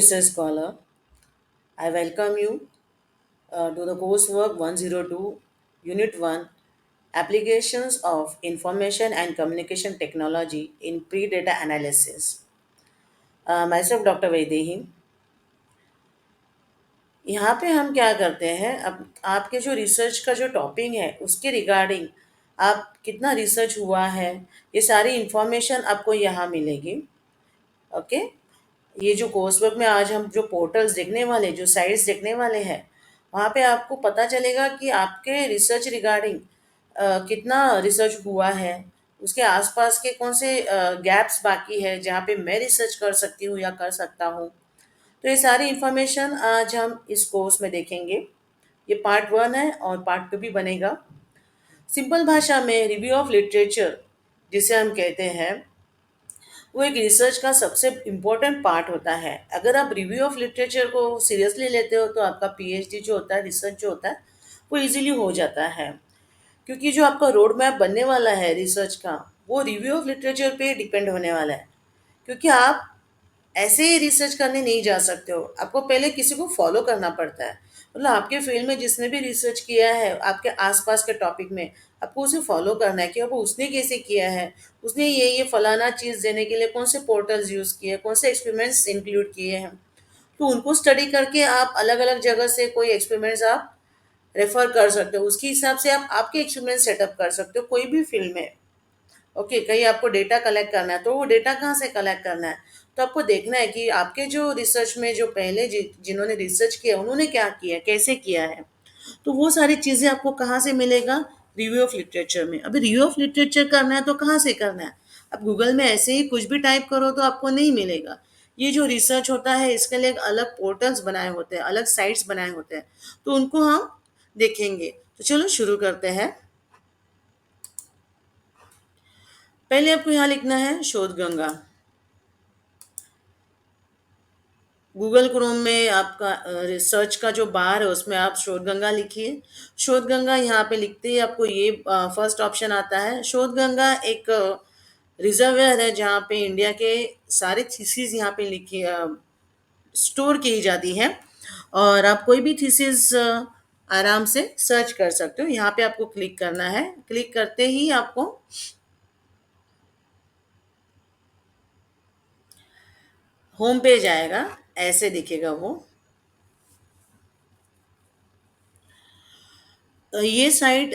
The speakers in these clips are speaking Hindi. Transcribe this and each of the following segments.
Research Scholar. I welcome you to the coursework 102, Unit 1, Applications of Information and Communication Technology in Pre-Data Analysis. Myself Dr. Vaidehi. यहाँ पे हम क्या करते हैं, अब आपके जो रिसर्च का जो टॉपिक है उसके रिगार्डिंग आप कितना रिसर्च हुआ है, ये सारी इंफॉर्मेशन आपको यहाँ मिलेगी। ओके। ये जो कोर्स वर्क में आज हम जो पोर्टल्स देखने वाले, जो साइट्स देखने वाले हैं, वहाँ पे आपको पता चलेगा कि आपके रिसर्च रिगार्डिंग कितना रिसर्च हुआ है, उसके आसपास के कौन से गैप्स बाकी है जहाँ पे मैं रिसर्च कर सकती हूँ या कर सकता हूँ। तो ये सारी इंफॉर्मेशन आज हम इस कोर्स में देखेंगे। ये पार्ट 1 है और पार्ट 2 भी बनेगा। सिंपल भाषा में रिव्यू ऑफ लिटरेचर जिसे हम कहते हैं, वो एक रिसर्च का सबसे इम्पोर्टेंट पार्ट होता है। अगर आप रिव्यू ऑफ लिटरेचर को सीरियसली लेते हो तो आपका पीएचडी जो होता है, रिसर्च जो होता है, वो इजीली हो जाता है। क्योंकि जो आपका रोड मैप बनने वाला है रिसर्च का, वो रिव्यू ऑफ लिटरेचर पे डिपेंड होने वाला है। क्योंकि आप ऐसे ही रिसर्च करने नहीं जा सकते हो, आपको पहले किसी को फॉलो करना पड़ता है। मतलब आपके फील्ड में जिसने भी रिसर्च किया है आपके आसपास के टॉपिक में, आपको उसे फॉलो करना है कि अब उसने कैसे किया है, उसने ये फलाना चीज़ देने के लिए कौन से पोर्टल्स यूज़ किए, कौन से एक्सपेरिमेंट्स इंक्लूड किए हैं। तो उनको स्टडी करके आप अलग अलग जगह से कोई एक्सपेरिमेंट्स आप रेफर कर सकते हो, उसके हिसाब से आप आपके एक्सपेरिमेंट सेटअप कर सकते हो कोई भी फील्ड में। ओके, कहीं आपको डेटा कलेक्ट करना है तो वो डेटा कहाँ से कलेक्ट करना है, तो आपको देखना है कि आपके जो रिसर्च में जो पहले जिन्होंने रिसर्च किया उन्होंने क्या किया, कैसे किया है। तो वो सारी चीज़ें आपको कहाँ से मिलेगा, रिव्यू ऑफ लिटरेचर में। अभी रिव्यू ऑफ लिटरेचर करना है तो कहाँ से करना है, अब गूगल में ऐसे ही कुछ भी टाइप करो तो आपको नहीं मिलेगा। ये जो रिसर्च होता है इसके लिए एक अलग पोर्टल्स बनाए होते हैं, अलग साइट्स बनाए होते हैं, तो उनको हम देखेंगे। तो चलो शुरू करते हैं। पहले आपको यहाँ लिखना है शोध गंगा। गूगल क्रोम में आपका रिसर्च का जो बार है उसमें आप शोध गंगा लिखिए। शोध गंगा यहाँ पे लिखते ही आपको ये फर्स्ट ऑप्शन आता है। शोध गंगा एक रिजर्वेयर है जहाँ पे इंडिया के सारे थीसिस यहाँ पे लिखी स्टोर की जाती है, और आप कोई भी थीसिस आराम से सर्च कर सकते हो। यहाँ पे आपको क्लिक करना है। क्लिक करते ही आपको होम पेज आएगा, ऐसे दिखेगा वो। ये साइट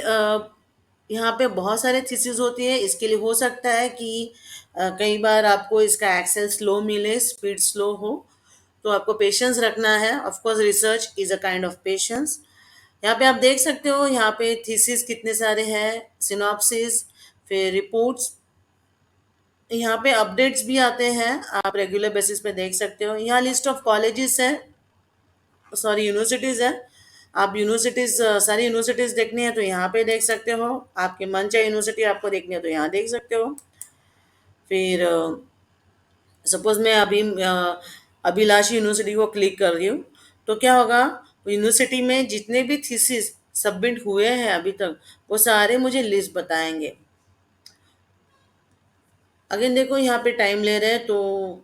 यहाँ पे बहुत सारे थीसिस होती है। इसके लिए हो सकता है कि कई बार आपको इसका एक्सेस स्लो मिले, स्पीड स्लो हो, तो आपको पेशेंस रखना है। Of course research is a kind of patience. यहाँ पे आप देख सकते हो, यहाँ पे थीसिस कितने सारे हैं, सिनॉप्सिस, फिर रिपोर्ट्स। यहाँ पे अपडेट्स भी आते हैं, आप रेगुलर बेसिस पे देख सकते हो। यहाँ लिस्ट ऑफ कॉलेजेस है, सॉरी यूनिवर्सिटीज़ है। आप यूनिवर्सिटीज़ सारी यूनिवर्सिटीज़ देखनी है तो यहाँ पे देख सकते हो। आपके मन चाहे यूनिवर्सिटी आपको देखनी है तो यहाँ देख सकते हो। फिर सपोज मैं अभी अभिलाषी यूनिवर्सिटी को क्लिक कर रही हूँ, तो क्या होगा, यूनिवर्सिटी में जितने भी थीसिस सबमिट हुए हैं अभी तक, वो सारे मुझे लिस्ट बताएंगे। अगेन देखो, यहाँ पे टाइम ले रहे हैं तो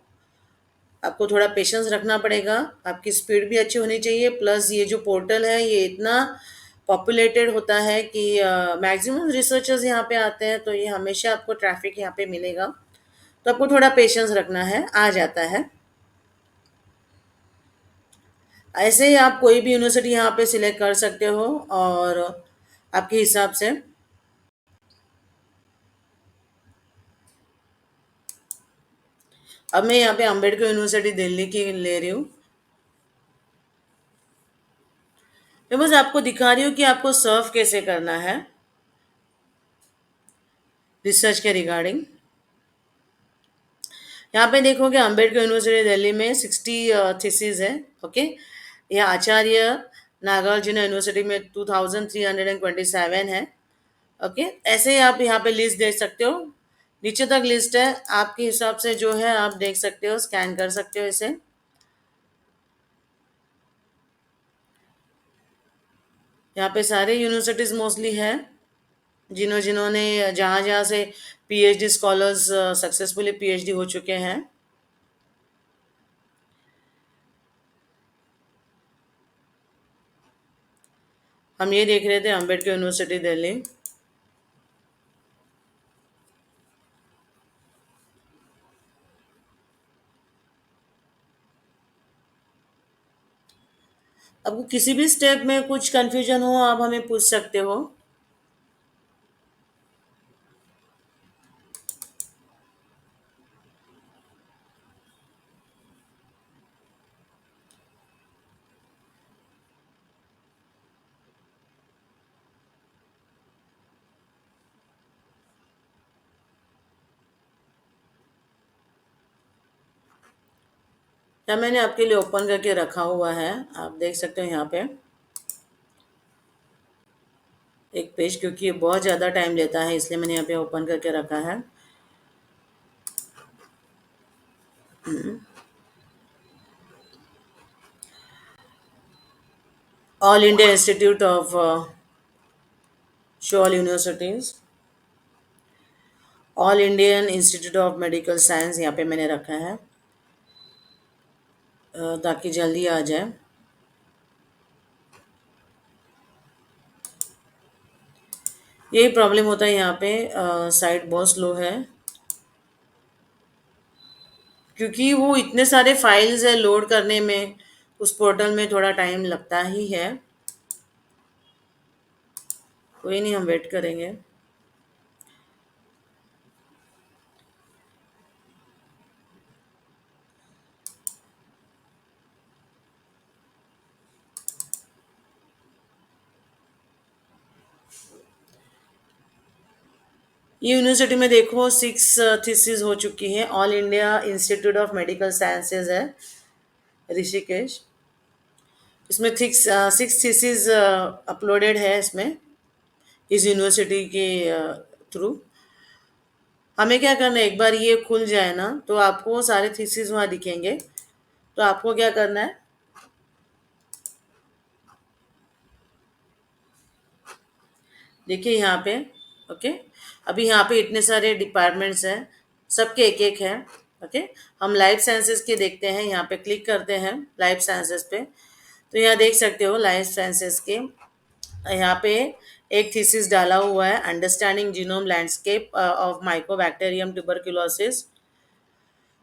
आपको थोड़ा पेशेंस रखना पड़ेगा। आपकी स्पीड भी अच्छी होनी चाहिए। प्लस ये जो पोर्टल है ये इतना पॉपुलेटेड होता है कि मैक्सिमम रिसर्चर्स यहाँ पे आते हैं, तो ये हमेशा आपको ट्रैफिक यहाँ पे मिलेगा। तो आपको थोड़ा पेशेंस रखना है, आ जाता है। ऐसे ही आप कोई भी यूनिवर्सिटी यहाँ पे सिलेक्ट कर सकते हो और आपके हिसाब से। अब मैं यहाँ पे अम्बेडकर यूनिवर्सिटी दिल्ली की ले रही हूँ। मैं बस आपको दिखा रही हूँ कि आपको सर्व कैसे करना है रिसर्च के रिगार्डिंग। यहाँ पे देखोगे अम्बेडकर यूनिवर्सिटी दिल्ली में 60 थीसिस है। ओके, यह आचार्य नागार्जुन यूनिवर्सिटी में 2327 है। ओके, ऐसे ही आप यहाँ पे लिस्ट देख सकते हो। नीचे तक लिस्ट है, आपके हिसाब से जो है आप देख सकते हो, स्कैन कर सकते हो इसे। यहाँ पे सारे यूनिवर्सिटीज़ मोस्टली है, जिन्होंने जहाँ जहाँ से पीएचडी स्कॉलर्स सक्सेसफुली पीएचडी हो चुके हैं। हम ये देख रहे थे अम्बेडकर यूनिवर्सिटी दिल्ली। आपको किसी भी स्टेप में कुछ कंफ्यूजन हो आप हमें पूछ सकते हो। या मैंने आपके लिए ओपन करके रखा हुआ है, आप देख सकते हो यहाँ पे एक पेज, क्योंकि ये बहुत ज़्यादा टाइम लेता है इसलिए मैंने यहाँ पे ओपन करके रखा है। All India institute of show all universities, all Indian institute of medical science यहाँ पे मैंने रखा है, ताकि जल्दी आ जाए। यही प्रॉब्लम होता है यहाँ पे, साइट बहुत स्लो है क्योंकि वो इतने सारे फाइल्स है लोड करने में, उस पोर्टल में थोड़ा टाइम लगता ही है। कोई नहीं, हम वेट करेंगे। ये यूनिवर्सिटी में देखो 6 थीसिस हो चुकी हैं। All India institute of medical sciences है ऋषिकेश, इसमें 6 थीसिस अपलोडेड है इसमें, इस यूनिवर्सिटी के थ्रू। हमें क्या करना है, एक बार ये खुल जाए ना तो आपको सारे थीसिस वहाँ दिखेंगे। तो आपको क्या करना है, देखिए यहाँ पे। ओके, अभी यहाँ पे इतने सारे डिपार्टमेंट्स हैं, सबके एक एक है। ओके, हम लाइफ साइंसेस के देखते हैं, यहाँ पे क्लिक करते हैं लाइफ साइंसेस पे। तो यहाँ देख सकते हो लाइफ साइंसेस के यहाँ पे एक थीसिस डाला हुआ है, understanding genome landscape of Mycobacterium tuberculosis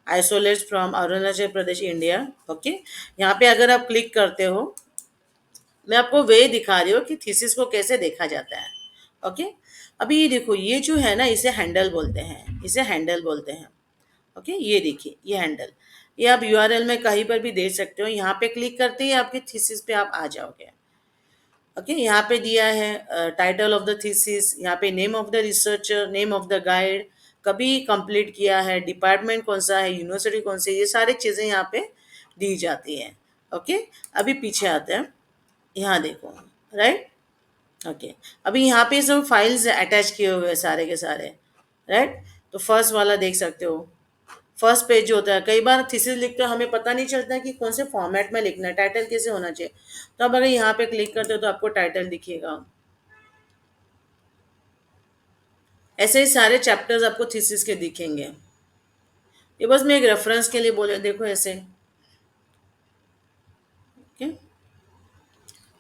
isolates from Arunachal Pradesh India. Okay, यहाँ पे अगर आप क्लिक करते हो, मैं आपको वे दिखा रही हूँ कि थीसिस को कैसे देखा जाता है। ओके, अभी ये देखो, ये जो है ना इसे हैंडल बोलते हैं, इसे हैंडल बोलते हैं। ओके, ये देखिए ये हैंडल, ये आप यूआरएल में कहीं पर भी दे सकते हो। यहाँ पे क्लिक करते ही आपके थीसिस पे आप आ जाओगे। ओके, यहाँ पे दिया है टाइटल ऑफ द थीसिस, यहाँ पे name of the researcher, name of the guide, कभी कंप्लीट किया है, डिपार्टमेंट कौन सा है, यूनिवर्सिटी कौन सी है, ये सारी चीज़ें यहाँ पे दी जाती हैं। ओके, अभी पीछे आते हैं, यहाँ देखो, राइट। ओके, अभी यहाँ पे सब फाइल्स अटैच किए हुए हैं सारे के सारे, राइट। तो फर्स्ट वाला देख सकते हो, फर्स्ट पेज जो होता है, कई बार थीसिस लिखते हो हमें पता नहीं चलता है कि कौन से फॉर्मेट में लिखना है, टाइटल कैसे होना चाहिए। तो अब अगर यहाँ पे क्लिक करते हो तो आपको टाइटल दिखेगा। ऐसे ही सारे चैप्टर्स आपको थीसिस के दिखेंगे। ये बस मैं एक रेफरेंस के लिए बोले, देखो ऐसे। ओके,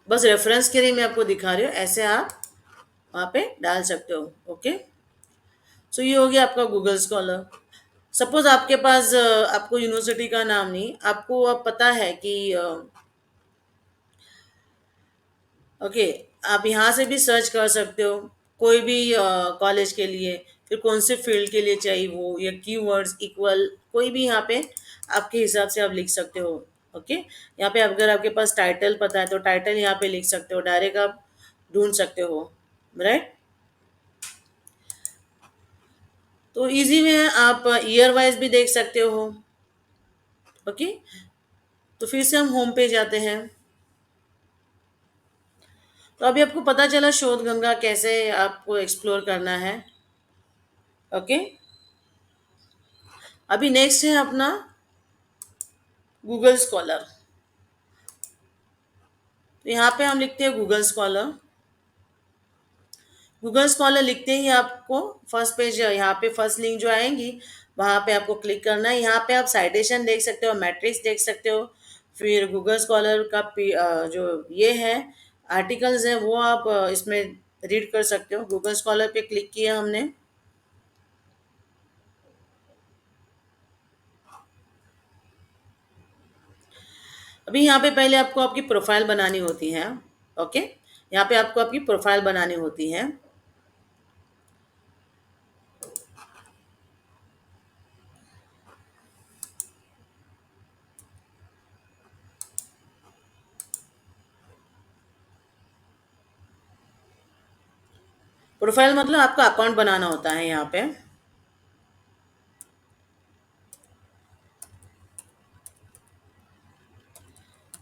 बस रेफरेंस के लिए मैं आपको दिखा रही हूँ, ऐसे आप वहाँ पे डाल सकते हो। ओके, सो ये हो गया आपका गूगल स्कॉलर। सपोज आपके पास आपको यूनिवर्सिटी का नाम नहीं, आपको अब पता है कि ओके, आप यहाँ से भी सर्च कर सकते हो कोई भी कॉलेज के लिए, फिर कौन से फील्ड के लिए चाहिए वो, या कीवर्ड्स इक्वल, कोई भी यहाँ पे आपके हिसाब से आप लिख सकते हो। ओके, यहाँ पे अगर आपके पास टाइटल पता है तो टाइटल यहाँ पे लिख सकते हो, डायरेक्ट आप ढूंढ सकते हो, राइट। तो इजी में है, आप ईयर वाइज भी देख सकते हो। ओके, तो फिर से हम होम पे जाते हैं। तो अभी आपको पता चला शोध गंगा कैसे आपको एक्सप्लोर करना है। ओके, अभी नेक्स्ट है अपना गूगल स्कॉलर। तो यहाँ पे हम लिखते हैं गूगल स्कॉलर। गूगल स्कॉलर लिखते ही आपको फर्स्ट पेज, यहाँ पे फर्स्ट लिंक जो आएंगी वहाँ पे आपको क्लिक करना है। यहाँ पे आप साइटेशन देख सकते हो, मैट्रिक्स देख सकते हो, फिर गूगल स्कॉलर का जो ये है आर्टिकल्स हैं वो आप इसमें रीड कर सकते हो। गूगल स्कॉलर पे क्लिक किया हमने। अभी यहाँ पे पहले आपको आपकी प्रोफाइल बनानी होती है। ओके, यहाँ पे आपको आपकी प्रोफाइल बनानी होती है। प्रोफाइल मतलब आपका अकाउंट बनाना होता है यहाँ पे।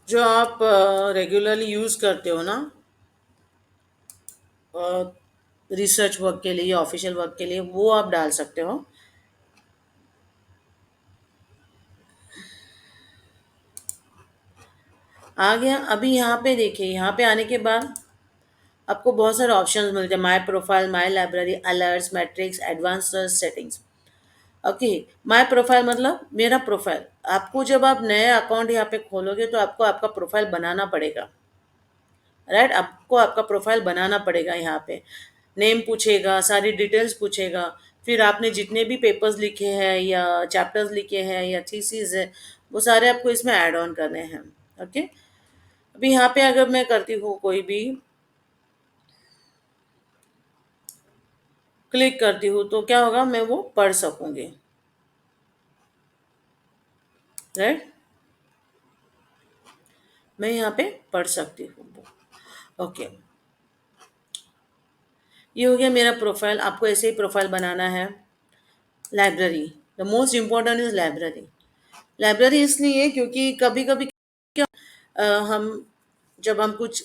जो आप रेगुलरली यूज़ करते हो ना, रिसर्च वर्क के लिए, ऑफिशियल वर्क के लिए, वो आप डाल सकते हो। आ गया। अभी यहाँ पे देखिए, यहाँ पे आने के बाद आपको बहुत सारे ऑप्शंस मिलते हैं। My profile, my library, alerts, matrix, advance settings. Okay, my profile मतलब मेरा प्रोफाइल। आपको जब आप नया अकाउंट यहाँ पे खोलोगे तो आपको आपका प्रोफाइल बनाना पड़ेगा। राइट, आपको आपका प्रोफाइल बनाना पड़ेगा। यहाँ पे नेम पूछेगा, सारी डिटेल्स पूछेगा, फिर आपने जितने भी पेपर्स लिखे हैं या चैप्टर्स लिखे हैं या थीसिस है, वो सारे आपको इसमें ऐड ऑन करने हैं। ओके, अभी यहाँ पे अगर मैं करती हूँ कोई भी, क्लिक करती हूँ, तो क्या होगा, मैं वो पढ़ सकूंगी। राइट, मैं यहाँ पे पढ़ सकती हूँ। ओके, ये हो गया मेरा प्रोफाइल। आपको ऐसे ही प्रोफाइल बनाना है। Library, the most important is library. Library इसलिए क्योंकि कभी कभी हम जब हम कुछ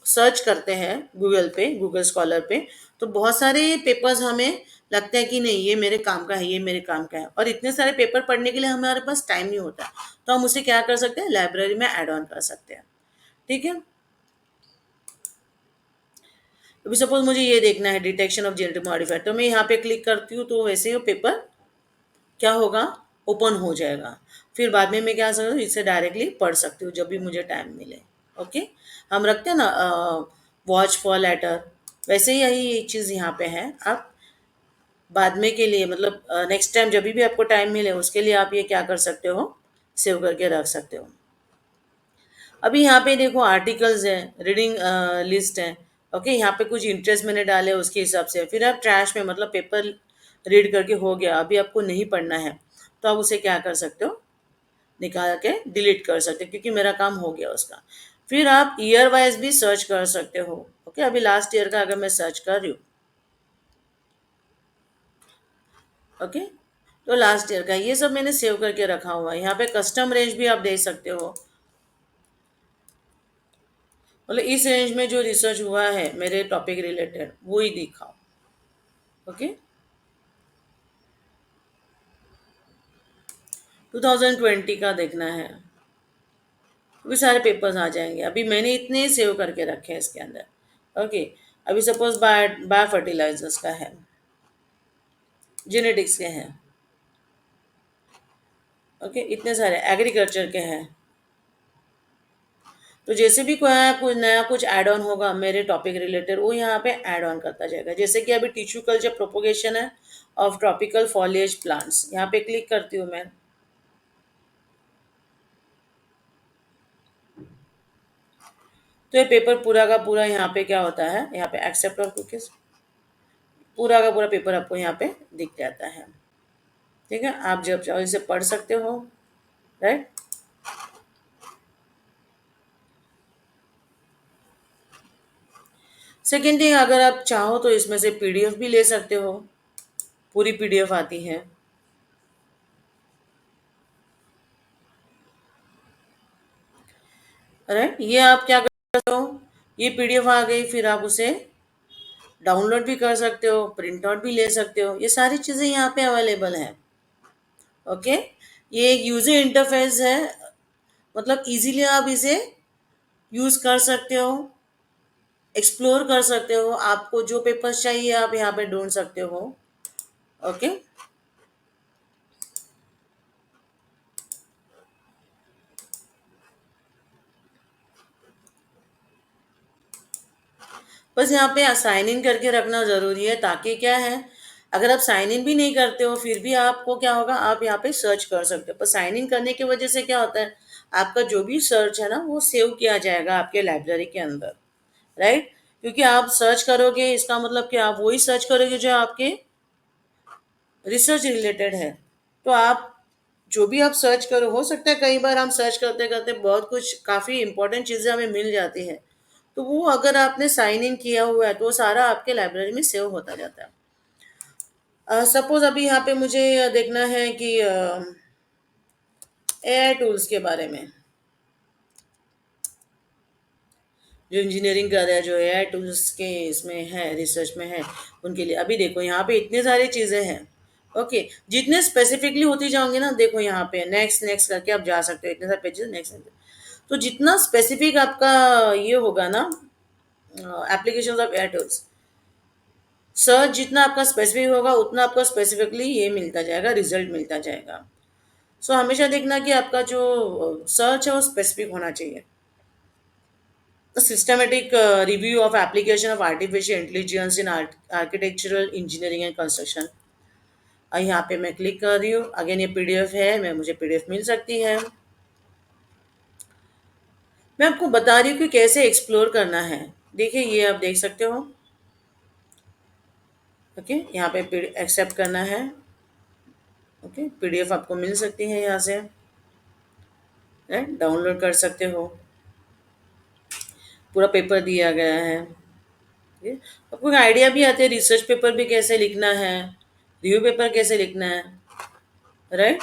सर्च करते हैं गूगल पे, गूगल स्कॉलर पे, तो बहुत सारे पेपर्स हमें लगता है कि नहीं ये मेरे काम का है, ये मेरे काम का है, और इतने सारे पेपर पढ़ने के लिए हमारे पास टाइम नहीं होता। तो हम उसे क्या कर सकते हैं, लाइब्रेरी में ऐड ऑन कर सकते हैं। ठीक है, अभी सपोज मुझे ये देखना है डिटेक्शन ऑफ जेनेटिक मॉडिफायर, तो मैं यहाँ पे क्लिक करती हूँ, तो वैसे ही वो पेपर क्या होगा, ओपन हो जाएगा। फिर बाद में मैं क्या कर सकती हूँ, इसे डायरेक्टली पढ़ सकती हूँ जब भी मुझे टाइम मिले। ओके, हम रखते हैं ना वॉच फॉर लेटर, वैसे ही यही चीज़ यहाँ पे है। आप बाद में के लिए, मतलब नेक्स्ट टाइम जब भी आपको टाइम मिले उसके लिए आप ये क्या कर सकते हो, सेव करके रख सकते हो। अभी यहाँ पे देखो आर्टिकल्स है, रीडिंग लिस्ट है। ओके, यहाँ पे कुछ इंटरेस्ट मैंने डाले उसके हिसाब से। फिर आप ट्रैश में, मतलब पेपर रीड करके हो गया, अभी आपको नहीं पढ़ना है, तो आप उसे क्या कर सकते हो, निकाल के डिलीट कर सकते हो, क्योंकि मेरा काम हो गया उसका। फिर आप ईयर वाइज भी सर्च कर सकते हो। ओके, अभी लास्ट ईयर का अगर मैं सर्च कर रही हूँ, ओके, तो लास्ट ईयर का ये सब मैंने सेव करके रखा हुआ है। यहाँ पे कस्टम रेंज भी आप दे सकते हो, मतलब इस रेंज में जो रिसर्च हुआ है मेरे टॉपिक रिलेटेड वो ही दिखाओ। ओके, 2020 का देखना है, अभी सारे पेपर्स आ जाएंगे। अभी मैंने इतने ही सेव करके रखे हैं इसके अंदर। ओके, अभी सपोज बायो बायो फर्टिलाइजर्स का है, जेनेटिक्स के हैं। ओके, इतने सारे एग्रीकल्चर के हैं। तो जैसे भी कोई नया कुछ ऐड ऑन होगा मेरे टॉपिक रिलेटेड, वो यहाँ पे ऐड ऑन करता जाएगा। जैसे कि अभी टिश्यू कल्चर प्रोपोगेशन है ऑफ ट्रॉपिकल फॉलिएज प्लांट्स, यहाँ पे क्लिक करती हूँ मैं। तो ये पेपर पूरा का पूरा यहाँ पे क्या होता है, यहाँ पे एक्सेप्ट और कुकीज, पूरा का पूरा पेपर आपको यहाँ पे दिख जाता है। ठीक है, आप जब चाहो इसे पढ़ सकते हो। राइट, सेकेंड थिंग, अगर आप चाहो तो इसमें से पीडीएफ भी ले सकते हो, पूरी पीडीएफ आती है। राइट, ये आप क्या कर सकते हो, ये पीडीएफ आ गई, फिर आप उसे डाउनलोड भी कर सकते हो, प्रिंट आउट भी ले सकते हो, ये सारी चीज़ें यहाँ पे अवेलेबल हैं। ओके, ये एक यूजर इंटरफेस है, मतलब इजीली आप इसे यूज़ कर सकते हो, एक्सप्लोर कर सकते हो। आपको जो पेपर्स चाहिए आप यहाँ पे ढूंढ सकते हो। ओके, बस यहाँ पे साइन इन करके रखना ज़रूरी है, ताकि क्या है, अगर आप साइन इन भी नहीं करते हो फिर भी आपको क्या होगा, आप यहाँ पे सर्च कर सकते हो। पर साइन इन करने की वजह से क्या होता है, आपका जो भी सर्च है ना वो सेव किया जाएगा आपके लाइब्रेरी के अंदर, राइट। क्योंकि आप सर्च करोगे इसका मतलब कि आप वही सर्च करोगे जो आपके रिसर्च रिलेटेड है। तो आप जो भी आप सर्च करो, हो सकता है कई बार हम सर्च करते करते बहुत कुछ काफ़ी इंपॉर्टेंट चीज़ें हमें मिल जाती है, तो वो अगर आपने साइन इन किया हुआ है तो वो सारा आपके लाइब्रेरी में सेव होता जाता है। सपोज अभी यहाँ पे मुझे देखना है कि एआई टूल्स के बारे में, जो इंजीनियरिंग कर रहे हैं, जो एआई टूल्स के इसमें है, रिसर्च में है, उनके लिए अभी देखो यहाँ पे इतनी सारी चीज़ें हैं। ओके, जितने स्पेसिफिकली होती जाओगे ना, देखो यहाँ पे नेक्स्ट नेक्स्ट करके आप जा सकते हो, इतने सारे पेजेस नेक्स्ट। तो जितना स्पेसिफिक आपका ये होगा ना, application of AI tools, search जितना आपका स्पेसिफिक होगा उतना आपको स्पेसिफिकली ये मिलता जाएगा, रिजल्ट मिलता जाएगा। सो हमेशा देखना कि आपका जो सर्च है वो स्पेसिफिक होना चाहिए। Systematic review of application of artificial intelligence in architectural engineering and construction. यहाँ पे मैं क्लिक कर रही हूँ, अगेन ये पीडीएफ है, मैं मुझे पीडीएफ मिल सकती है। मैं आपको बता रही हूँ कि कैसे एक्सप्लोर करना है। देखिए ये आप देख सकते हो। ओके, यहाँ पे एक्सेप्ट करना है। ओके, पीडीएफ आपको मिल सकती है यहाँ से, राइट, डाउनलोड कर सकते हो। पूरा पेपर दिया गया है। ठीक है? आपको एक आइडिया भी आते हैं रिसर्च पेपर भी कैसे लिखना है, रिव्यू पेपर कैसे लिखना है, राइट।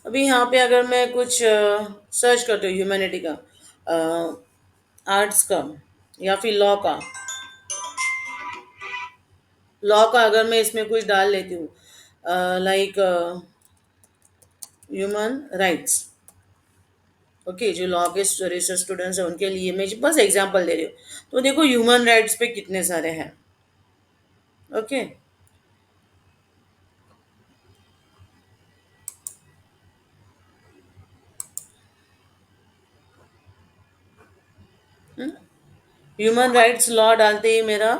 अभी यहाँ पे अगर मैं कुछ सर्च करती हूँ ह्यूमैनिटी का, आर्ट्स का, या फिर लॉ का अगर मैं इसमें कुछ डाल लेती हूँ, लाइक ह्यूमन राइट्स। ओके, जो लॉ के रिसर्च स्टूडेंट्स हैं उनके लिए मैं बस एग्जांपल दे रही हूँ। तो देखो ह्यूमन राइट्स पे कितने सारे हैं। ओके, ह्यूमन राइट्स लॉ डालते ही मेरा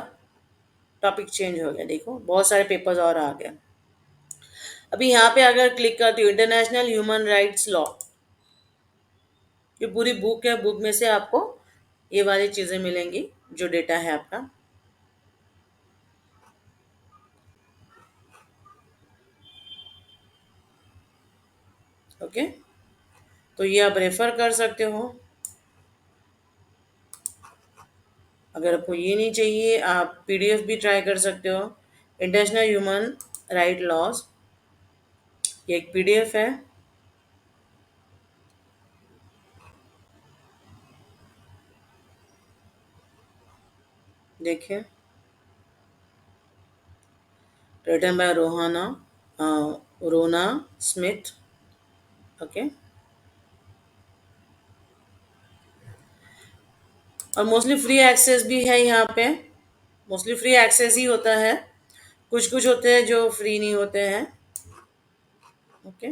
टॉपिक चेंज हो गया, देखो बहुत सारे पेपर्स और आ गए। अभी यहाँ पे अगर क्लिक करती हूँ इंटरनेशनल ह्यूमन राइट्स लॉ, ये पूरी बुक है, बुक में से आपको ये वाली चीज़ें मिलेंगी, जो डेटा है आपका। ओके, तो ये आप रेफर कर सकते हो। अगर आपको ये नहीं चाहिए, आप पीडीएफ भी ट्राई कर सकते हो। इंटरनेशनल ह्यूमन राइट लॉज, ये एक पीडीएफ है। देखिए, रिटन बाय रोना स्मिथ। ओके, और मोस्टली फ्री एक्सेस भी है यहाँ पे, मोस्टली फ्री एक्सेस ही होता है, कुछ कुछ होते हैं जो फ्री नहीं होते हैं। ओके,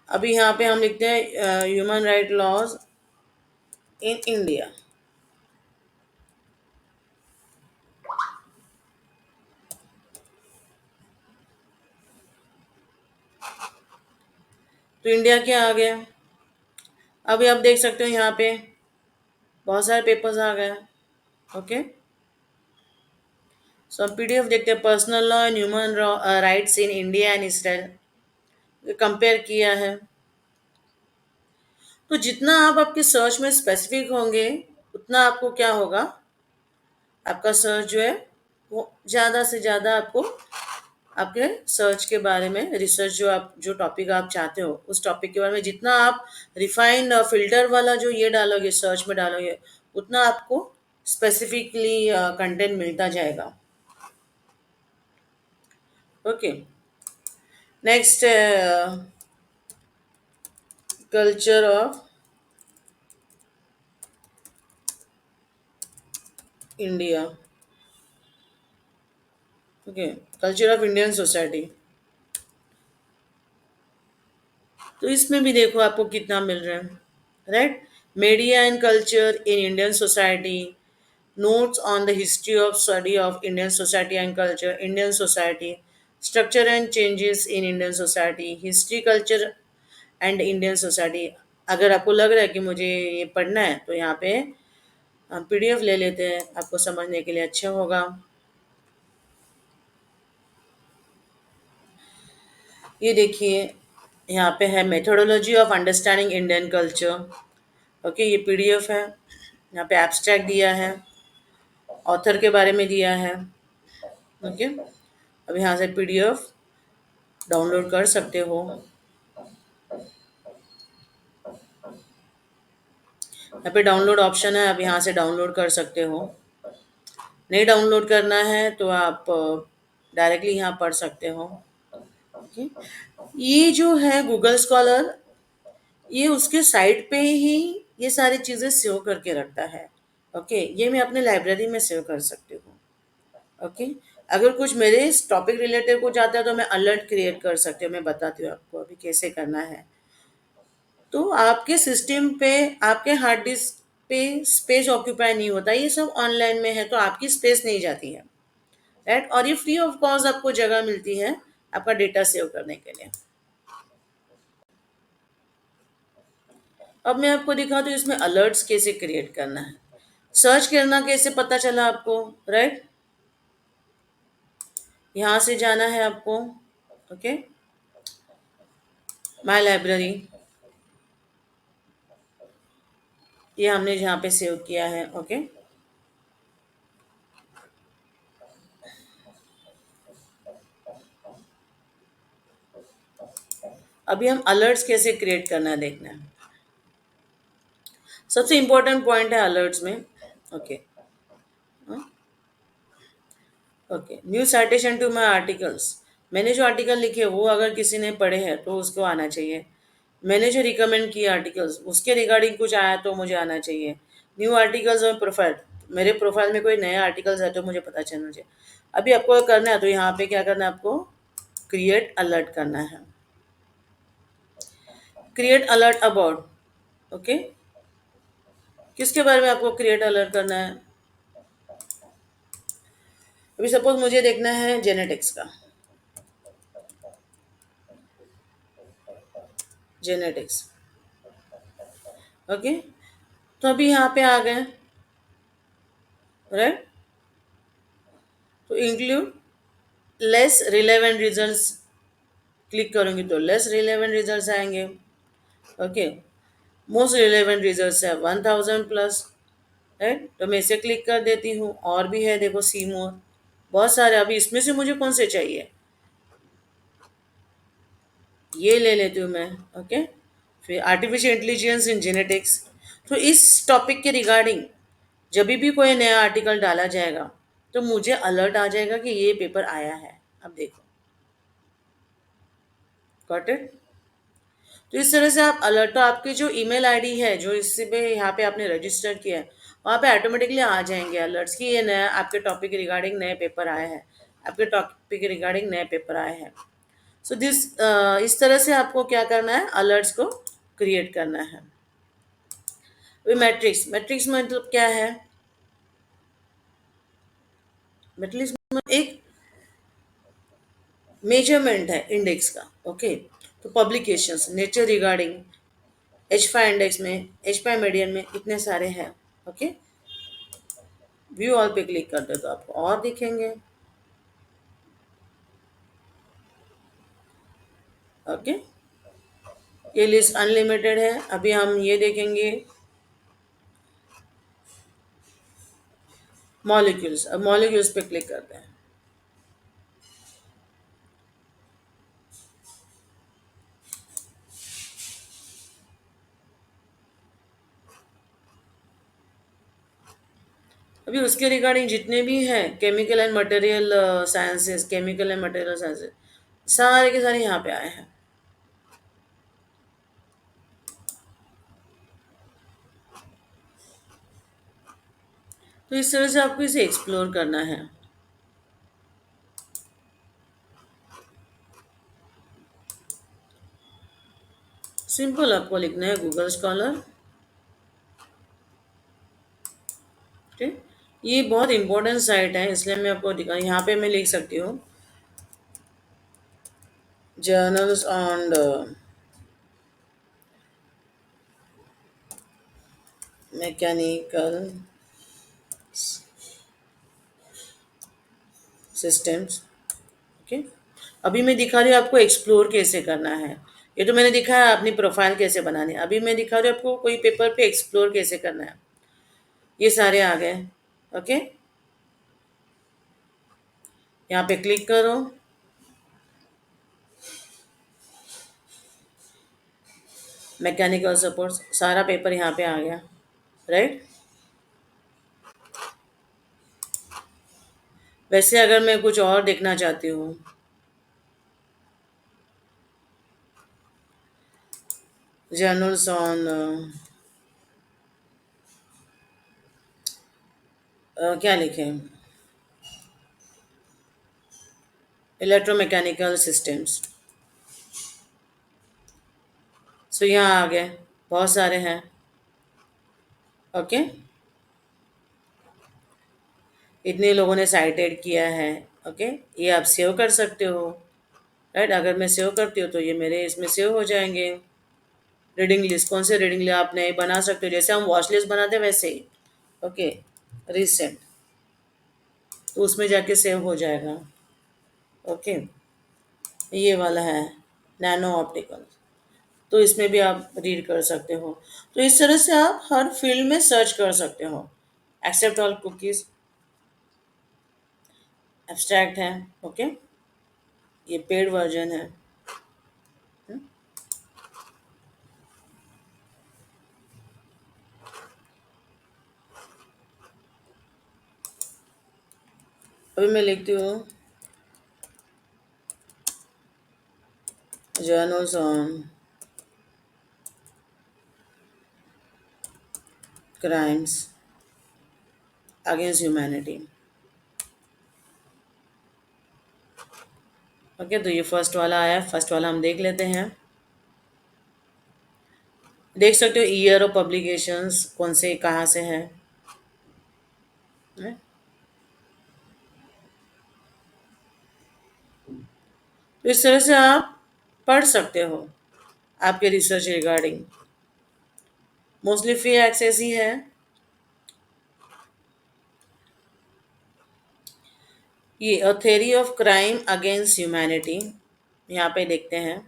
अभी यहाँ पे हम लिखते हैं human right laws in India. तो इंडिया क्या आ गया, अभी आप देख सकते हो यहाँ पे बहुत सारे पेपर्स आ गए। ओके, सो हम पीडीएफ देखते हैं, personal law and human rights in India and Israel, compare किया है। तो जितना आप आपके सर्च में स्पेसिफिक होंगे उतना आपको क्या होगा, आपका सर्च जो है वो ज़्यादा से ज़्यादा आपको आपके सर्च के बारे में, रिसर्च जो आप जो टॉपिक आप चाहते हो उस टॉपिक के बारे में जितना आप रिफाइंड फिल्टर वाला जो ये डालोगे, सर्च में डालोगे, उतना आपको स्पेसिफिकली कंटेंट मिलता जाएगा। Okay, next, culture of India. Okay, culture of Indian society. तो इसमें भी देखो आपको कितना मिल रहा है। right? Media and culture in Indian society, notes on the history of study of Indian society and culture, Indian society, structure and changes in Indian society, history, culture and Indian society. अगर आपको लग रहा है कि मुझे ये पढ़ना है तो यहाँ पे हम पीडीएफ ले लेते हैं, आपको समझने के लिए अच्छा होगा। ये देखिए, यहाँ पे है methodology of understanding Indian culture. Okay, ये पीडीएफ है। यहाँ पे एब्स्ट्रैक्ट दिया है, ऑथर के बारे में दिया है। ओके, अब यहाँ से पीडीएफ डाउनलोड कर सकते हो। यहाँ पे डाउनलोड ऑप्शन है, आप यहाँ से डाउनलोड कर सकते हो। नहीं डाउनलोड करना है तो आप डायरेक्टली यहाँ पढ़ सकते हो। ओके, ये जो है गूगल स्कॉलर, ये उसके साइट पे ही ये सारी चीज़ें सेव करके रखता है। ओके, ये मैं अपने लाइब्रेरी में सेव कर सकती हूँ। ओके, अगर कुछ मेरे इस टॉपिक रिलेटेड कुछ आता है तो मैं अलर्ट क्रिएट कर सकती हूँ। मैं बताती हूँ आपको अभी कैसे करना है। तो आपके सिस्टम पे, आपके हार्ड डिस्क पे स्पेस ऑक्यूपाई नहीं होता, ये सब ऑनलाइन में है तो आपकी स्पेस नहीं जाती है, राइट? और ये फ्री ऑफ कॉस्ट आपको जगह मिलती है आपका डेटा सेव करने के लिए। अब मैं आपको दिखाती हूँ इसमें अलर्ट्स कैसे क्रिएट करना है, सर्च करना कैसे पता चला आपको, राइट? यहाँ से जाना है आपको। ओके, माय लाइब्रेरी, ये हमने जहाँ पे सेव किया है। ओके, अभी हम अलर्ट्स कैसे क्रिएट करना है देखना है। सबसे इम्पोर्टेंट पॉइंट है अलर्ट्स में। Okay, okay, new citation to my articles. मैंने जो आर्टिकल लिखे वो अगर किसी ने पढ़े हैं तो उसको आना चाहिए। मैंने जो रिकमेंड किए आर्टिकल्स उसके रिगार्डिंग कुछ आया तो मुझे आना चाहिए। न्यू आर्टिकल्स और प्रोफाइल, मेरे प्रोफाइल में कोई नया आर्टिकल्स है तो मुझे पता चलना चाहिए। अभी आपको करना है तो यहाँ पे क्या करना है, आपको क्रिएट अलर्ट करना है। क्रिएट अलर्ट अबाउट, ओके, किसके बारे में आपको क्रिएट अलर्ट करना है? अभी सपोज मुझे देखना है जेनेटिक्स का, जेनेटिक्स। ओके, तो अभी यहाँ पे आ गए, राइट? तो include less relevant results, click करूँगी तो लेस रिलेवेंट रिजल्ट्स आएंगे। ओके, मोस्ट रिलेवेंट रिजल्ट्स है 1000 प्लस, राइट? तो मैं इसे क्लिक कर देती हूँ। और भी है देखो, सी मोर, बहुत सारे। अभी इसमें से मुझे कौन से चाहिए, ये ले लेती हूँ मैं। ओके, फिर आर्टिफिशियल इंटेलिजेंस इन जेनेटिक्स। तो इस टॉपिक के रिगार्डिंग जब भी कोई नया आर्टिकल डाला जाएगा तो मुझे अलर्ट आ जाएगा कि ये पेपर आया है। अब देखो, गॉट इट? तो इस तरह से आप अलर्ट, तो आपकी जो ईमेल आईडी है जो इससे पे यहाँ पे आपने रजिस्टर किया है वहाँ पे ऑटोमेटिकली आ जाएंगे अलर्ट्स कि ये नया आपके टॉपिक रिगार्डिंग नए पेपर आए हैं, आपके टॉपिक रिगार्डिंग नए पेपर आए हैं। सो दिस, इस तरह से आपको क्या करना है, अलर्ट्स को क्रिएट करना है। अभी मैट्रिक्स, मैट्रिक्स मतलब क्या है? मैट्रिक्स में एक मेजरमेंट है इंडेक्स का। ओके, तो publications nature regarding H5 index में, H5 मीडियन में इतने सारे हैं। ओके, व्यू ऑल पे क्लिक कर दो तो आपको और दिखेंगे। ओके, ये लिस्ट अनलिमिटेड है। अभी हम ये देखेंगे मॉलिक्यूल्स, अब मॉलिक्यूल्स पे क्लिक करते हैं। अभी उसके रिगार्डिंग जितने भी हैं chemical and material sciences, chemical and material sciences, सारे के सारे यहाँ पे आए हैं। तो इस तरह से आपको इसे एक्सप्लोर करना है। सिंपल, आपको लिखना है गूगल स्कॉलर। ये बहुत इंपॉर्टेंट साइट है, इसलिए मैं आपको दिखा, यहाँ पे मैं लिख सकती हूँ journals on mechanical systems. Okay, अभी मैं दिखा रही हूँ आपको एक्सप्लोर कैसे करना है। ये तो मैंने दिखाया अपनी प्रोफाइल कैसे बनानी है, अभी मैं दिखा रही हूँ आपको कोई पेपर पे एक्सप्लोर कैसे करना है। ये सारे आ गए। ओके, यहाँ पे क्लिक करो। मैकेनिकल सपोर्ट सारा पेपर यहाँ पे आ गया, राइट। वैसे अगर मैं कुछ और देखना चाहती हूँ, जर्नल्स ऑन क्या लिखें, इलेक्ट्रोमैकेनिकल सिस्टम्स, सो यहाँ आ गए, बहुत सारे हैं। ओके, इतने लोगों ने साइटेड किया है। ओके, ये आप सेव कर सकते हो, राइट। अगर मैं सेव करती हूँ तो ये मेरे इसमें सेव हो जाएंगे। रीडिंग लिस्ट, कौन से रीडिंग लिस्ट आप नए बना सकते हो, जैसे हम वॉच लिस्ट बनाते हैं वैसे ही। ओके, रिसेंट, तो उसमें जाके सेव हो जाएगा। ओके, ये वाला है नैनो ऑप्टिकल, तो इसमें भी आप रीड कर सकते हो। तो इस तरह से आप हर फील्ड में सर्च कर सकते हो। एक्सेप्ट ऑल कुकीज एब्स्ट्रैक्ट है। ओके, ये पेड वर्जन है। अभी मैं लिखती हूँ journals on crimes against humanity. Okay, तो ये फर्स्ट वाला आया, फर्स्ट वाला हम देख लेते हैं। देख सकते हो ईयर ऑफ पब्लिकेशंस कौन से कहाँ से है। हैं? तो इस तरह से आप पढ़ सकते हो आपके research regarding. Mostly free access ही है। ये a theory of crime against humanity, यहाँ पे देखते हैं।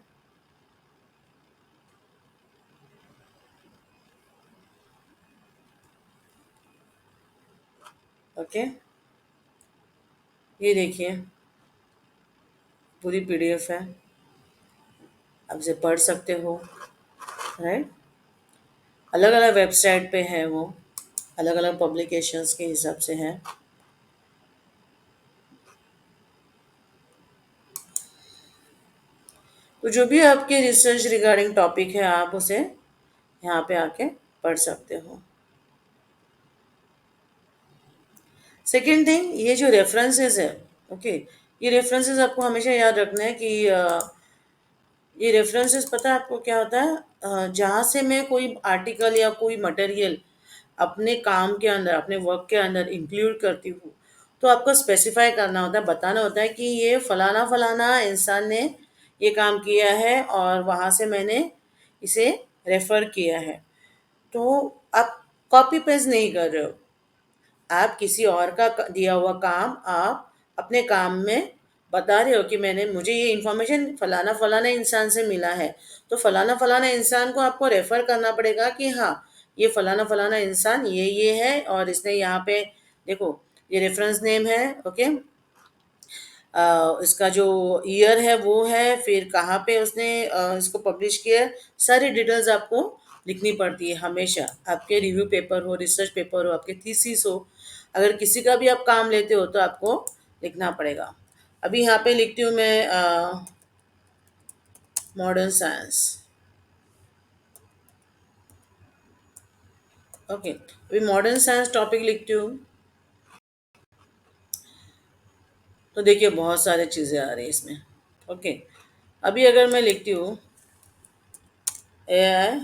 ओके, ये देखिए पूरी पीडीएफ है, आप इसे पढ़ सकते हो, राइट। अलग अलग वेबसाइट पे है वो, अलग अलग पब्लिकेशंस के हिसाब से है। तो जो भी आपके रिसर्च रिगार्डिंग टॉपिक है आप उसे यहाँ पे आके पढ़ सकते हो। सेकेंड थिंग, ये जो रेफरेंसेस है, ओके, ये रेफरेंसेस आपको हमेशा याद रखना है कि ये रेफरेंसेस पता है आपको क्या होता है, जहाँ से मैं कोई आर्टिकल या कोई मटेरियल अपने काम के अंदर, अपने वर्क के अंदर इंक्लूड करती हूँ, तो आपको स्पेसिफाई करना होता है, बताना होता है कि ये फलाना फलाना इंसान ने ये काम किया है और वहाँ से मैंने इसे रेफर किया है। तो आप कॉपी पेस्ट नहीं कर रहे हो, आप किसी और का दिया हुआ काम आप अपने काम में बता रहे हो कि मैंने, मुझे ये इन्फॉर्मेशन फलाना फलाना इंसान से मिला है, तो फलाना फलाना इंसान को आपको रेफर करना पड़ेगा कि हाँ, ये फलाना फलाना इंसान ये है और इसने यहाँ पे देखो, ये रेफरेंस नेम है। ओके, इसका जो ईयर है वो है, फिर कहाँ पे उसने इसको पब्लिश किया है, सारी डिटेल्स आपको लिखनी पड़ती है हमेशा। आपके रिव्यू पेपर हो, रिसर्च पेपर हो, आपके थीसिस हो, अगर किसी का भी आप काम लेते हो तो आपको लिखना पड़ेगा। अभी यहाँ पे लिखती हूँ मैं मॉडर्न साइंस। ओके, अभी मॉडर्न साइंस टॉपिक लिखती हूँ, तो देखिए बहुत सारी चीज़ें आ रही हैं इसमें। ओके, अभी अगर मैं लिखती हूँ AI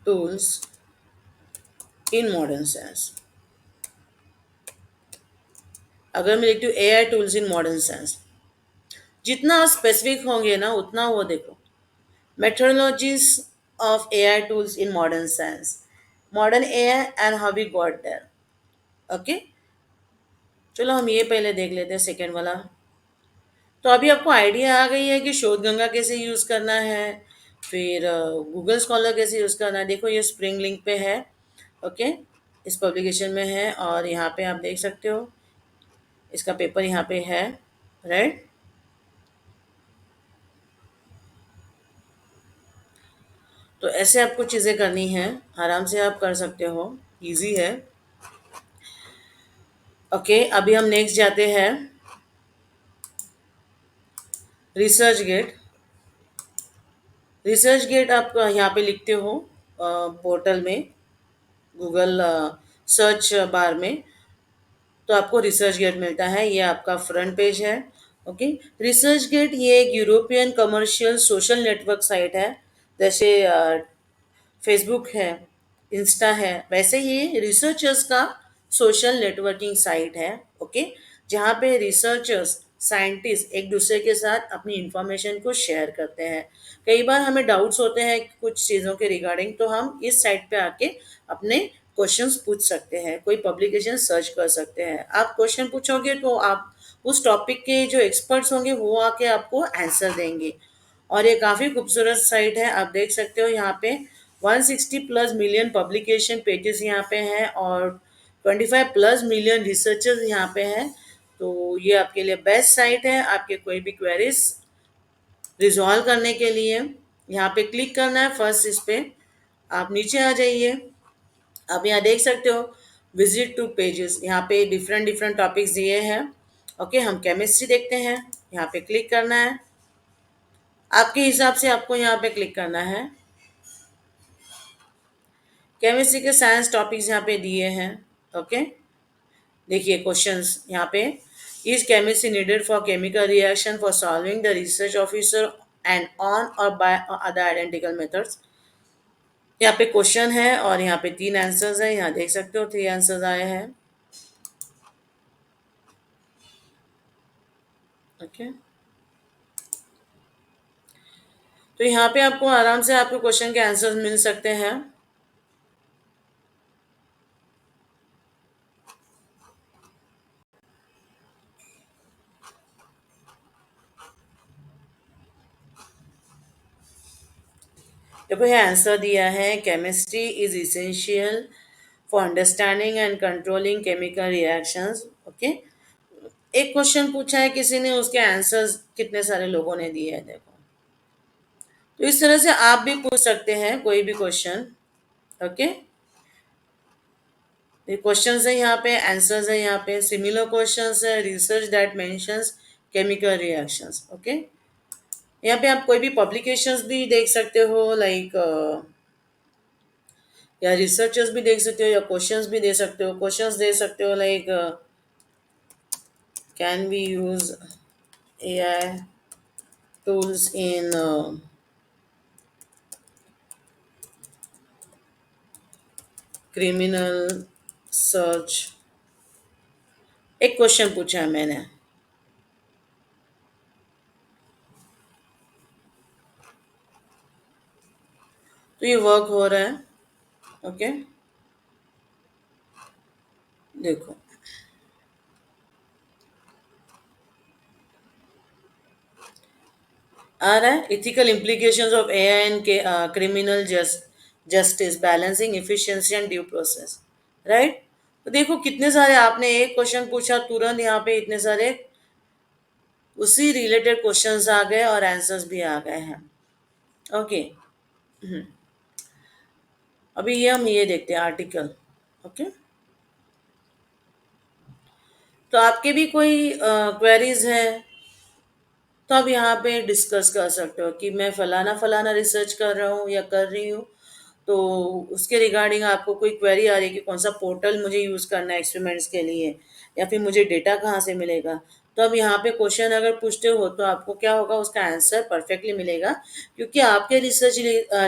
tools in modern science. अगर मैं लिखती हूँ AI tools in modern science, जितना स्पेसिफिक होंगे ना उतना वो देखो, methodologies of AI tools in modern science, modern AI and how we got there. Okay, चलो हम ये पहले देख लेते हैं सेकेंड वाला। तो अभी आपको आइडिया आ गई है कि शोध गंगा कैसे यूज़ करना है, फिर गूगल स्कॉलर कैसे यूज़ करना है। देखो ये स्प्रिंग लिंक पे है। ओके, इस पब्लिकेशन में है और यहाँ पे आप देख सकते हो इसका पेपर यहाँ पे है, राइट। तो ऐसे आपको चीज़ें करनी है, आराम से आप कर सकते हो, इजी है। ओके, अभी हम नेक्स्ट जाते हैं, रिसर्च गेट। रिसर्च गेट आप यहाँ पे लिखते हो पोर्टल में, गूगल सर्च बार में, तो आपको रिसर्च गेट मिलता है। ये आपका फ्रंट पेज है। ओके, रिसर्च गेट ये एक European commercial social network site है। जैसे फेसबुक है, इंस्टा है, वैसे ही रिसर्चर्स का सोशल नेटवर्किंग साइट है। ओके, जहाँ पे रिसर्चर्स साइंटिस्ट एक दूसरे के साथ अपनी इंफॉर्मेशन को शेयर करते हैं। कई बार हमें डाउट्स होते हैं कुछ चीज़ों के रिगार्डिंग, तो हम इस साइट पे आके अपने क्वेश्चंस पूछ सकते हैं, कोई पब्लिकेशन सर्च कर सकते हैं। आप क्वेश्चन पूछोगे तो आप उस टॉपिक के जो एक्सपर्ट्स होंगे वो आके आपको आंसर देंगे। और ये काफ़ी खूबसूरत साइट है, आप देख सकते हो यहाँ पे 160 प्लस मिलियन पब्लिकेशन पेजेस यहाँ पे हैं और 25 प्लस मिलियन रिसर्चर्स यहाँ पे हैं। तो ये आपके लिए बेस्ट साइट है आपके कोई भी क्वेरीज रिजॉल्व करने के लिए। यहाँ पे क्लिक करना है फर्स्ट, इस पे आप नीचे आ जाइए। आप यहाँ देख सकते हो विजिट टू पेजेस, यहाँ पे डिफरेंट डिफरेंट टॉपिक्स दिए हैं। ओके, हम केमिस्ट्री देखते हैं, यहाँ पे क्लिक करना है। आपके हिसाब से आपको यहाँ पे क्लिक करना है। केमिस्ट्री के साइंस टॉपिक्स यहाँ पे दिए हैं। ओके, देखिए क्वेश्चंस यहाँ पे, is chemistry needed for chemical reaction for solving the research officer and on और बाय अदर आइडेंटिकल मेथड्स। यहाँ पे क्वेश्चन है और यहाँ पे 3 आंसर्स है, यहाँ देख सकते हो 3 आंसर्स आए हैं। ओके, तो यहाँ पे आपको आराम से आपको क्वेश्चन के आंसर्स मिल सकते हैं। देखो ये आंसर दिया है, chemistry is essential for understanding and controlling chemical reactions. Okay, एक क्वेश्चन पूछा है किसी ने, उसके आंसर्स कितने सारे लोगों ने दिए हैं देखो। तो इस तरह से आप भी पूछ सकते हैं कोई भी क्वेश्चन। ओके, ये क्वेश्चंस है, यहाँ पे आंसर्स है, यहाँ पे सिमिलर क्वेश्चंस है, research that mentions chemical reactions. Okay, यहाँ पे आप कोई भी पब्लिकेशंस भी देख सकते हो, लाइक या रिसर्चर्स भी देख सकते हो या क्वेश्चंस भी दे सकते हो। क्वेश्चंस दे सकते हो like can we use AI tools in criminal search, एक क्वेश्चन पूछा है मैंने। तो ये वर्क हो रहा है। ओके, देखो आ रहा है, ethical implications of AI and criminal justice balancing efficiency and due process, right. तो देखो कितने सारे, आपने एक क्वेश्चन पूछा तुरंत यहाँ पे इतने सारे उसी रिलेटेड क्वेश्चंस आ गए और आंसर्स भी आ गए हैं। ओके, अभी ये हम ये देखते हैं आर्टिकल। ओके, तो आपके भी कोई क्वेरीज है तो आप यहाँ पे डिस्कस कर सकते हो कि मैं फलाना फलाना रिसर्च कर रहा हूँ या कर रही हूँ, तो उसके रिगार्डिंग आपको कोई क्वेरी आ रही है कि कौन सा पोर्टल मुझे यूज़ करना है एक्सपेरिमेंट्स के लिए, या फिर मुझे डेटा कहाँ से मिलेगा। तो अब यहाँ पे क्वेश्चन अगर पूछते हो तो आपको क्या होगा, उसका आंसर परफेक्टली मिलेगा, क्योंकि आपके रिसर्च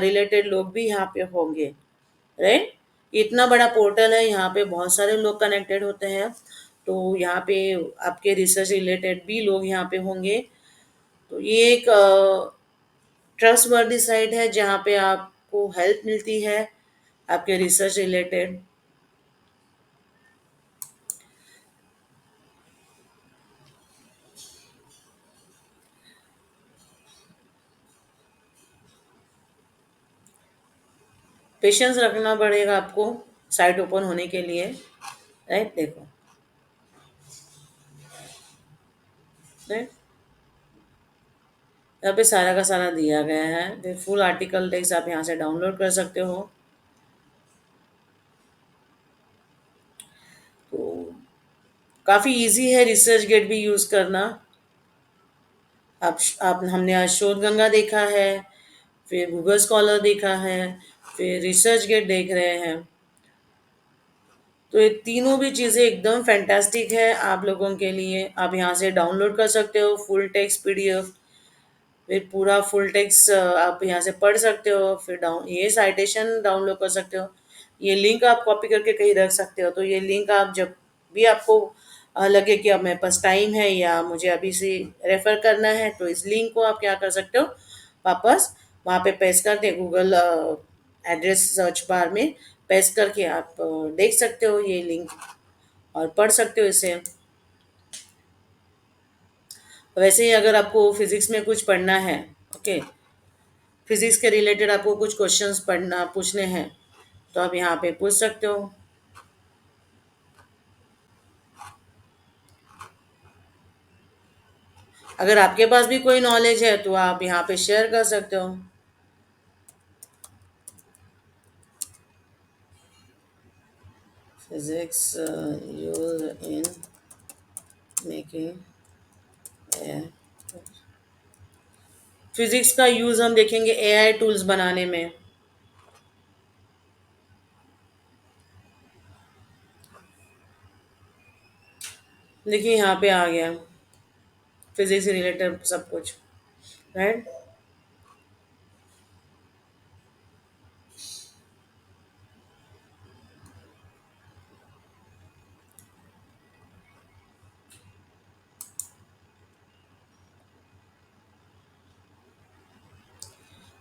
रिलेटेड लोग भी यहाँ पे होंगे, राइट। इतना बड़ा पोर्टल है, यहाँ पे बहुत सारे लोग कनेक्टेड होते हैं, तो यहाँ पे आपके रिसर्च रिलेटेड भी लोग यहाँ पे होंगे। तो ये एक ट्रस्ट वर्दी साइट है जहाँ पे आपको हेल्प मिलती है आपके रिसर्च रिलेटेड। पेशेंस रखना पड़ेगा आपको साइट ओपन होने के लिए, राइट। देखो, राइट, यहाँ पे सारा का सारा दिया गया है, फिर फुल आर्टिकल टेक्स्ट आप यहाँ से डाउनलोड कर सकते हो। तो काफ़ी इजी है रिसर्च गेट भी यूज़ करना। आप हमने आज शोध गंगा देखा है, फिर गूगल स्कॉलर देखा है, फिर रिसर्च गेट देख रहे हैं। तो ये तीनों भी चीज़ें एकदम फैंटास्टिक है आप लोगों के लिए। आप यहाँ से डाउनलोड कर सकते हो फुल टेक्स्ट पीडीएफ, फिर पूरा फुल टेक्स्ट आप यहाँ से पढ़ सकते हो, फिर डाउन ये साइटेशन डाउनलोड कर सकते हो। ये लिंक आप कॉपी करके कहीं रख सकते हो, तो ये लिंक आप जब भी आपको लगे कि अब मेरे पास टाइम है या मुझे अभी से रेफर करना है, तो इस लिंक को आप क्या कर सकते हो, वापस वहाँ पे पेस्ट कर दे, गूगल एड्रेस सर्च बार में पेस्ट करके आप देख सकते हो ये लिंक और पढ़ सकते हो इसे। वैसे ही अगर आपको फिजिक्स में कुछ पढ़ना है, ओके, फिजिक्स के रिलेटेड आपको कुछ क्वेश्चंस पढ़ना पूछने हैं, तो आप यहाँ पे पूछ सकते हो। अगर आपके पास भी कोई नॉलेज है तो आप यहाँ पे शेयर कर सकते हो। Physics use in making, physics का यूज हम देखेंगे एआई टूल्स बनाने में। देखिए यहाँ पे आ गया फिजिक्स से रिलेटेड सब कुछ, राइट।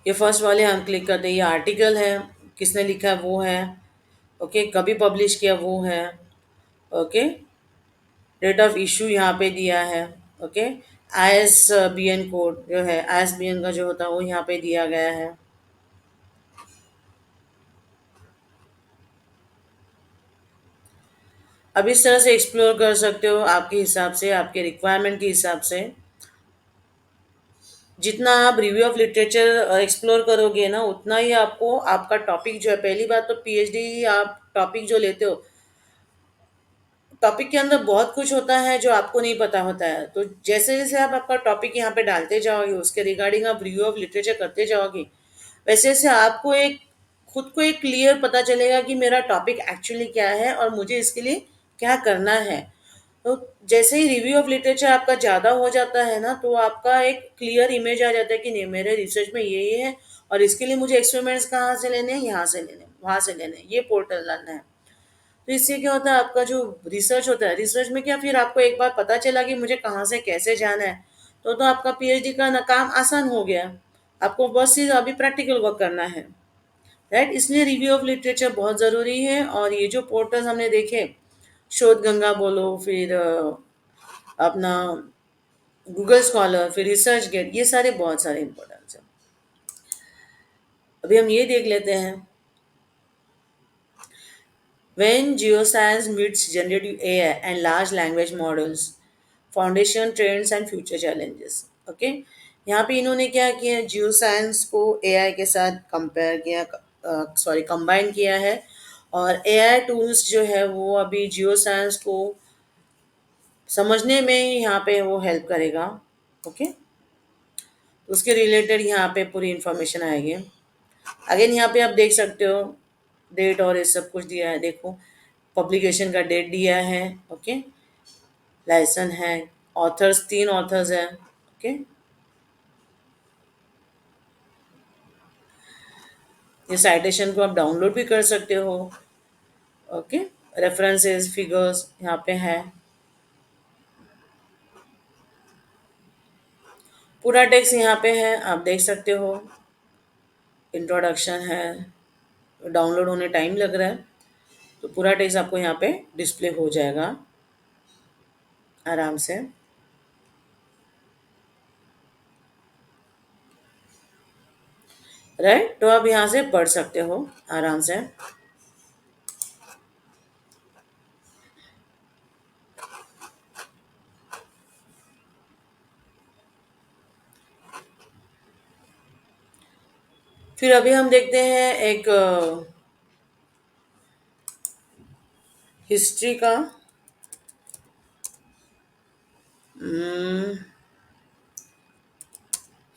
ये फर्स्ट वाले हम क्लिक करते हैं, ये आर्टिकल है, किसने लिखा है वो है, ओके, कभी पब्लिश किया वो है, ओके, डेट ऑफ इशू यहाँ पे दिया है, ओके, ISBN कोड जो है, ISBN का जो होता है वो यहाँ पे दिया गया है। अब इस तरह से एक्सप्लोर कर सकते हो आपके हिसाब से, आपके रिक्वायरमेंट के हिसाब से। जितना आप रिव्यू ऑफ लिटरेचर एक्सप्लोर करोगे ना, उतना ही आपको आपका टॉपिक जो है, पहली बात तो पीएचडी आप टॉपिक जो लेते हो, टॉपिक के अंदर बहुत कुछ होता है जो आपको नहीं पता होता है। तो जैसे जैसे आप आपका टॉपिक यहाँ पे डालते जाओगे, उसके रिगार्डिंग आप रिव्यू ऑफ लिटरेचर करते जाओगे, वैसे वैसे आपको एक खुद को एक क्लियर पता चलेगा कि मेरा टॉपिक एक्चुअली क्या है और मुझे इसके लिए क्या करना है। तो जैसे ही रिव्यू ऑफ लिटरेचर आपका ज़्यादा हो जाता है ना, तो आपका एक क्लियर इमेज आ जाता है कि नहीं, मेरे रिसर्च में ये है और इसके लिए मुझे एक्सपेरिमेंट्स कहाँ से लेने हैं, यहाँ से लेने हैं, वहाँ से लेने हैं, ये पोर्टल लाना है। तो इससे क्या होता है, आपका जो रिसर्च होता है, रिसर्च में क्या, फिर आपको एक बार पता चला कि मुझे कहाँ से कैसे जाना है, तो आपका पीएचडी का ना काम आसान हो गया। आपको बस सिर्फ अभी प्रैक्टिकल वर्क करना है, राइट। इसलिए रिव्यू ऑफ लिटरेचर बहुत ज़रूरी है। और ये जो पोर्टल्स हमने देखे, शोध गंगा बोलो, फिर अपना गूगल स्कॉलर, फिर रिसर्च गेट, ये सारे बहुत सारे इंपॉर्टेंस हैं। अभी हम ये देख लेते हैं, when geoscience meets generative AI and large language models, foundation trends and future challenges, okay. यहाँ पे इन्होंने क्या किया, जियो साइंस को एआई के साथ कंपेयर किया, सॉरी कंबाइन किया है। और एआई टूल्स जो है वो अभी जियो साइंस को समझने में यहाँ पे वो हेल्प करेगा, ओके। तो उसके रिलेटेड यहाँ पे पूरी इंफॉर्मेशन आएगी। अगेन यहाँ पे आप देख सकते हो डेट और ये सब कुछ दिया है, देखो पब्लिकेशन का डेट दिया है, ओके, लाइसन है, ऑथर्स 3 ऑथर्स हैं, ओके। ये साइटेशन को आप डाउनलोड भी कर सकते हो, ओके, रेफरेंसेस फिगर्स यहाँ पे है। पूरा टेक्स्ट यहाँ पे है, आप देख सकते हो। इंट्रोडक्शन है, डाउनलोड होने टाइम लग रहा है, तो पूरा टेक्स्ट आपको यहाँ पे डिस्प्ले हो जाएगा आराम से। राइट, तो आप यहाँ से पढ़ सकते हो आराम से। फिर अभी हम देखते हैं एक हिस्ट्री का।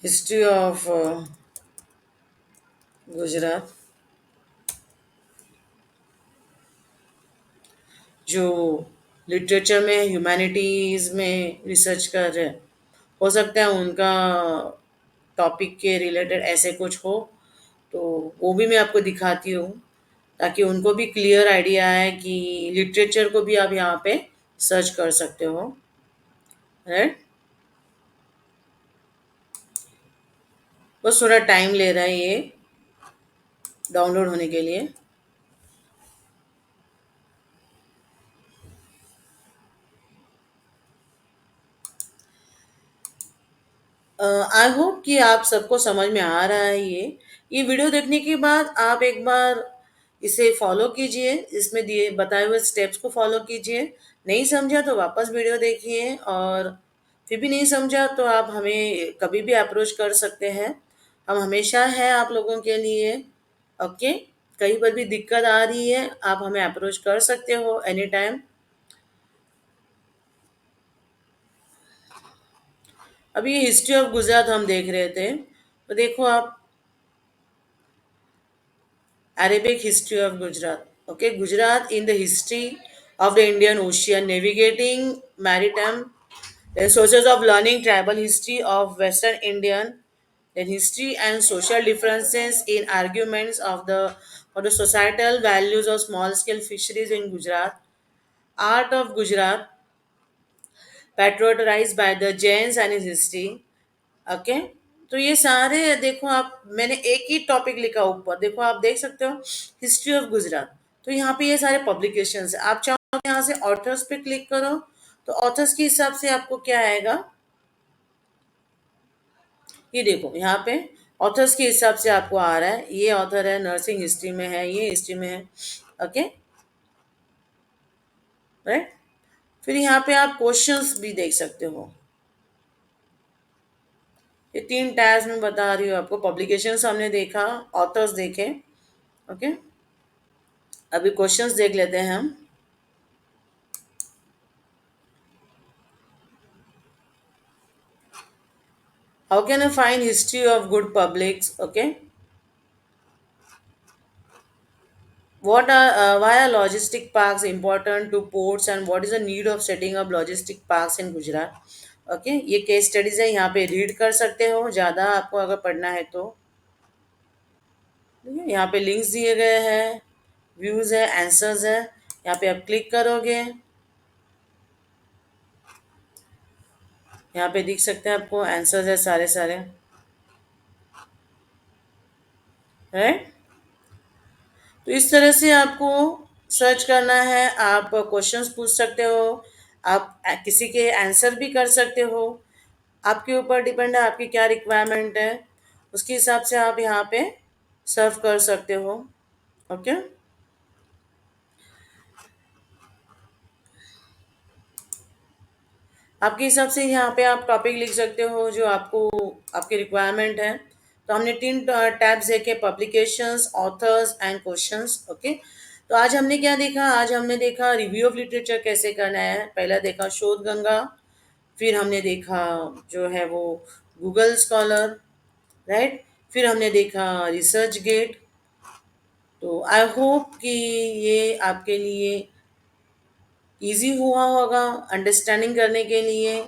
हिस्ट्री ऑफ गुजरात, जो लिटरेचर में ह्यूमैनिटीज़ में रिसर्च कर रहे हैं, हो सकता है उनका टॉपिक के रिलेटेड ऐसे कुछ हो, तो वो भी मैं आपको दिखाती हूँ, ताकि उनको भी क्लियर आइडिया है कि लिटरेचर को भी आप यहाँ पे सर्च कर सकते हो। राइट, बस थोड़ा टाइम ले रहा है ये डाउनलोड होने के लिए। आई होप कि आप सबको समझ में आ रहा है ये वीडियो देखने के बाद आप एक बार इसे फॉलो कीजिए, इसमें दिए बताए हुए स्टेप्स को फॉलो कीजिए। नहीं समझा तो वापस वीडियो देखिए, और फिर भी नहीं समझा तो आप हमें कभी भी अप्रोच कर सकते हैं। हम हमेशा हैं आप लोगों के लिए। ओके, कहीं पर भी दिक्कत आ रही है आप हमें अप्रोच कर सकते हो एनी टाइम। अभी हिस्ट्री ऑफ गुजरात हम देख रहे थे, तो देखो आप, Arabic history of Gujarat. Okay, Gujarat in the history of the Indian Ocean, navigating maritime, then sources of learning tribal history of Western Indian, then history and social differences in arguments of the for the societal values of small scale fisheries in Gujarat, art of Gujarat, patronized by the Jains and his history। Okay, तो ये सारे देखो आप, मैंने एक ही टॉपिक लिखा ऊपर, देखो आप देख सकते हो हिस्ट्री ऑफ गुजरात। तो यहाँ पे ये सारे पब्लिकेशंस है, आप चाहो तो यहाँ से ऑथर्स पे क्लिक करो, तो ऑथर्स के हिसाब से आपको क्या आएगा, ये देखो यहाँ पे ऑथर्स के हिसाब से आपको आ रहा है, ये ऑथर है नर्सिंग हिस्ट्री में है, ये हिस्ट्री में है। Okay, right. फिर यहाँ पे आप क्वेश्चंस भी देख सकते हो, ये 3 टैब्स में बता रही हूँ आपको। पब्लिकेशंस हमने देखा, ऑथर्स देखे। ओके, अभी क्वेश्चंस देख लेते हैं हम। How can I find history of good publics? Okay. What are why are logistic parks important to ports, and what is the need of setting up logistic parks in Gujarat? Okay, ये केस स्टडीज है, यहाँ पे रीड कर सकते हो ज़्यादा आपको अगर पढ़ना है तो। ठीक है, यहाँ पे लिंक्स दिए गए हैं, व्यूज़ है, आंसर्स है, यहाँ पे आप क्लिक करोगे, यहाँ पे दिख सकते हैं आपको आंसर्स है सारे सारे। राइट, तो इस तरह से आपको सर्च करना है, आप क्वेश्चंस पूछ सकते हो, आप किसी के आंसर भी कर सकते हो। आपके ऊपर डिपेंड है आपकी क्या रिक्वायरमेंट है, उसके हिसाब से आप यहाँ पे सर्व कर सकते हो। ओके, आपके हिसाब से यहाँ पे आप टॉपिक लिख सकते हो जो आपको आपकी रिक्वायरमेंट है। तो हमने 3 टैब्स देखे, publications, authors and questions. Okay, तो आज हमने क्या देखा, आज हमने देखा रिव्यू ऑफ लिटरेचर कैसे करना है। पहला देखा शोध गंगा, फिर हमने देखा जो है वो गूगल स्कॉलर। राइट, फिर हमने देखा रिसर्च गेट। तो आई होप कि ये आपके लिए इजी हुआ होगा अंडरस्टैंडिंग करने के लिए।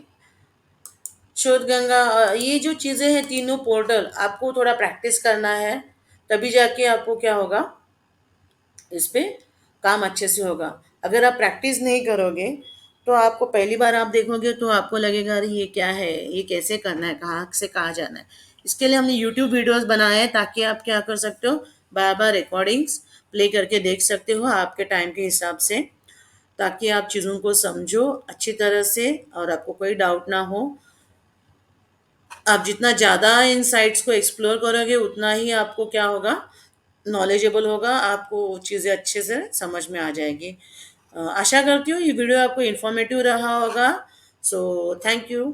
शोध गंगा, ये जो चीज़ें हैं तीनों पोर्टल आपको थोड़ा प्रैक्टिस करना है, तभी जाके आपको क्या होगा, इस पे काम अच्छे से होगा। अगर आप प्रैक्टिस नहीं करोगे तो आपको पहली बार आप देखोगे तो आपको लगेगा अरे ये क्या है, ये कैसे करना है, कहाँ से कहाँ जाना है। इसके लिए हमने यूट्यूब वीडियोस बनाए हैं ताकि आप क्या कर सकते हो, बार बार रिकॉर्डिंग्स प्ले करके देख सकते हो आपके टाइम के हिसाब से, ताकि आप चीज़ों को समझो अच्छी तरह से और आपको कोई डाउट ना हो। आप जितना ज़्यादा इन साइट्स को एक्सप्लोर करोगे उतना ही आपको क्या होगा, नॉलेजेबल होगा, आपको चीज़ें अच्छे से समझ में आ जाएगी। आशा करती हूँ ये वीडियो आपको इन्फॉर्मेटिव रहा होगा। So thank you.